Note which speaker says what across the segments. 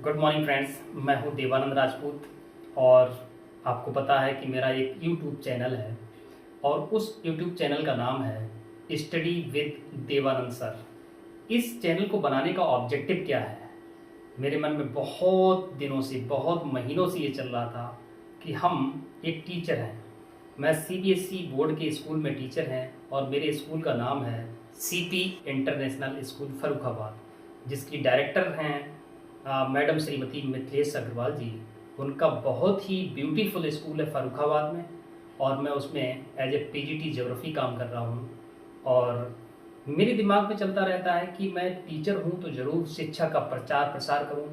Speaker 1: Good morning friends, मैं हूं देवानंद राजपूत और आपको पता है कि मेरा एक यूट्यूब चैनल है और उस यूट्यूब चैनल का नाम है स्टडी विद देवानंद सर। इस चैनल को बनाने का ऑब्जेक्टिव क्या है? मेरे मन में बहुत दिनों से, बहुत महीनों से ये चल रहा था कि हम एक टीचर हैं। मैं सीबीएसई बोर्ड के स्कूल में टीचर हैं और मेरे स्कूल का नाम है सीपी इंटरनेशनल स्कूल फर्रुखाबाद, जिसकी डायरेक्टर हैं मैडम श्रीमती मिथिलेश अग्रवाल जी। उनका बहुत ही ब्यूटीफुल स्कूल है फर्रुखाबाद में और मैं उसमें एज ए पीजीटी ज्योग्राफी काम कर रहा हूँ। और मेरे दिमाग में चलता रहता है कि मैं टीचर हूँ तो ज़रूर शिक्षा का प्रचार प्रसार करूँ,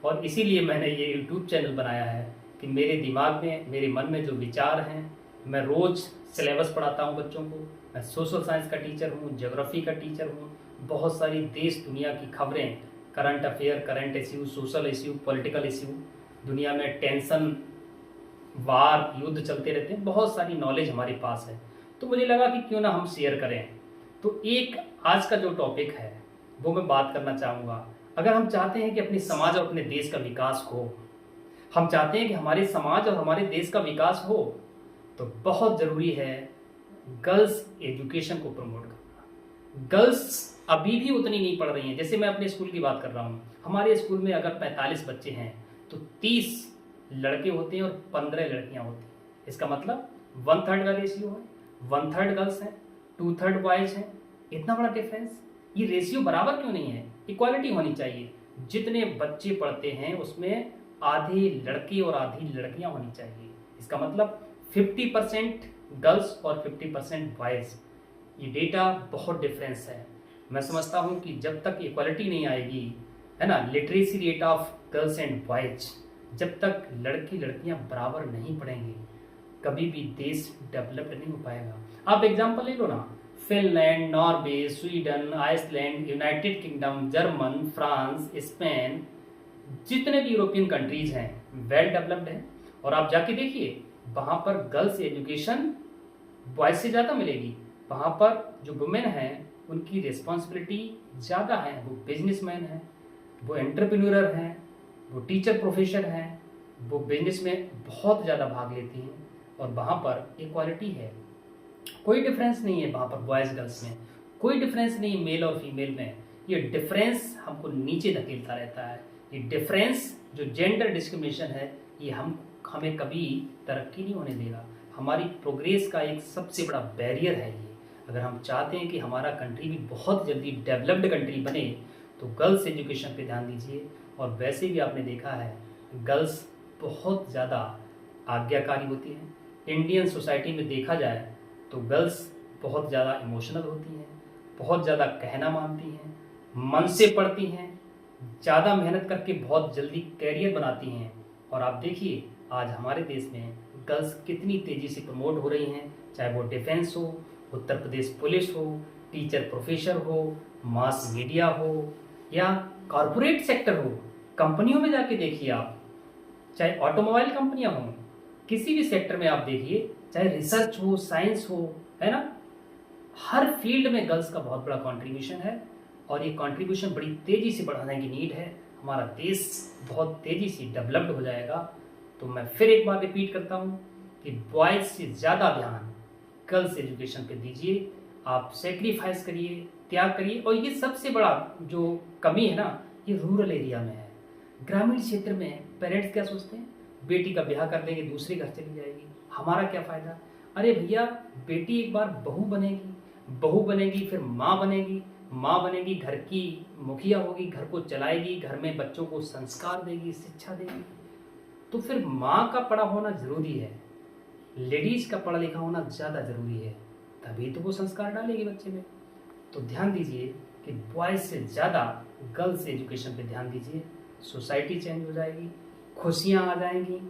Speaker 1: और इसीलिए मैंने ये यूट्यूब चैनल बनाया है कि मेरे दिमाग में, मेरे मन में जो विचार हैं, मैं रोज़ सिलेबस पढ़ाता हूँ बच्चों को। मैं सोशल साइंस का टीचर हूँ, ज्योग्राफी का टीचर हूँ। बहुत सारी देश दुनिया की खबरें, current affair, current issue, social issue, political issue, दुनिया में टेंशन, वार, युद्ध चलते रहते हैं, बहुत सारी नॉलेज हमारे पास है। तो मुझे लगा कि क्यों ना हम शेयर करें। तो एक आज का जो टॉपिक है वो मैं बात करना चाहूँगा। अगर हम चाहते हैं कि अपने समाज और अपने देश का विकास हो, हम चाहते हैं कि हमारे समाज और हमारे देश का विकास हो, तो बहुत ज़रूरी है गर्ल्स एजुकेशन को प्रमोट करना। गर्ल्स अभी भी उतनी नहीं पढ़ रही हैं। जैसे मैं अपने स्कूल की बात कर रहा हूँ, हमारे स्कूल में अगर 45 बच्चे हैं तो 30 लड़के होते हैं और 15 लड़कियाँ होती हैं। इसका मतलब 1/3 का रेशियो है, 1/3 गर्ल्स हैं, 2/3 बॉयज हैं। इतना बड़ा डिफरेंस, ये रेशियो बराबर क्यों नहीं है? इक्वालिटी होनी चाहिए। जितने बच्चे पढ़ते हैं उसमें आधे लड़के और आधी लड़कियाँ होनी चाहिए। इसका मतलब 50% गर्ल्स और 50% बॉयज़। ये डेटा बहुत डिफरेंस है। मैं समझता हूँ कि जब तक इक्वालिटी नहीं आएगी, है ना, literacy rate of girls and boys, जब तक लड़के लड़कियाँ बराबर नहीं पढ़ेंगे, कभी भी देश डेवलप्ड नहीं हो पाएगा। आप एग्जांपल ले लो ना, Finland, Norway, Sweden, Iceland, United Kingdom, German, France, Spain, जितने भी यूरोपियन कंट्रीज हैं वेल डेवलप्ड हैं। और आप जाके देखिए, वहाँ पर गर्ल्स एजुकेशन बॉयज से ज़्यादा मिलेगी। वहाँ पर जो वुमेन हैं उनकी रिस्पॉन्सिबिलिटी ज़्यादा है, वो बिजनेसमैन हैं, वो एंटरप्रेन्योर हैं, वो टीचर प्रोफेसर हैं, वो बिजनेस में बहुत ज़्यादा भाग लेती हैं। और वहाँ पर इक्वालिटी है, कोई डिफरेंस नहीं है। वहाँ पर बॉयज़ गर्ल्स में कोई डिफरेंस नहीं है, मेल और फीमेल में। ये डिफरेंस हमको नीचे धकेलता रहता है। ये डिफरेंस जो जेंडर डिस्क्रिमिनेशन है, ये हमें कभी तरक्की नहीं होने देगा। हमारी प्रोग्रेस का एक सबसे बड़ा बैरियर है ये। अगर हम चाहते हैं कि हमारा कंट्री भी बहुत जल्दी डेवलप्ड कंट्री बने, तो गर्ल्स एजुकेशन पे ध्यान दीजिए। और वैसे भी आपने देखा है, गर्ल्स बहुत ज़्यादा आज्ञाकारी होती हैं। इंडियन सोसाइटी में देखा जाए तो गर्ल्स बहुत ज़्यादा इमोशनल होती हैं, बहुत ज़्यादा कहना मानती हैं, मन से पढ़ती हैं, ज़्यादा मेहनत करके बहुत जल्दी कैरियर बनाती हैं। और आप देखिए आज हमारे देश में गर्ल्स कितनी तेज़ी से प्रमोट हो रही हैं, चाहे वो डिफेंस हो, उत्तर प्रदेश पुलिस हो, टीचर प्रोफेसर हो, मास मीडिया हो, या कॉरपोरेट सेक्टर हो। कंपनियों में जाके देखिए आप, चाहे ऑटोमोबाइल कंपनियां हों, किसी भी सेक्टर में आप देखिए, चाहे रिसर्च हो, साइंस हो, है ना, हर फील्ड में गर्ल्स का बहुत बड़ा कंट्रीब्यूशन है। और ये कंट्रीब्यूशन बड़ी तेज़ी से बढ़ाने की नीड है। हमारा देश बहुत तेज़ी से डेवलप्ड हो जाएगा। तो मैं फिर एक बार रिपीट करता हूँ कि बॉयज़ से ज़्यादा ध्यान गर्ल्स एजुकेशन पे दीजिए। आप सेक्रीफाइस करिए, त्याग करिए। और ये सबसे बड़ा जो कमी है ना, ये रूरल एरिया में है। ग्रामीण क्षेत्र में पेरेंट्स क्या सोचते हैं, बेटी का ब्याह कर देंगे, दूसरे घर चली जाएगी, हमारा क्या फ़ायदा। अरे भैया, बेटी एक बार बहू बनेगी, बहू बनेगी फिर माँ बनेगी, माँ बनेगी, घर की मुखिया होगी, घर को चलाएगी, घर में बच्चों को संस्कार देगी, शिक्षा देगी। तो फिर माँ का पढ़ा होना ज़रूरी है, लेडीज़ का पढ़ा लिखा होना ज़्यादा ज़रूरी है, तभी तो वो संस्कार डालेगी बच्चे में। तो ध्यान दीजिए कि बॉयज़ से ज़्यादा गर्ल्स एजुकेशन पे ध्यान दीजिए। सोसाइटी चेंज हो जाएगी, खुशियाँ आ जाएंगी,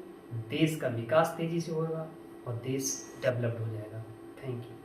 Speaker 1: देश का विकास तेज़ी से होगा और देश डेवलप्ड हो जाएगा। Thank you.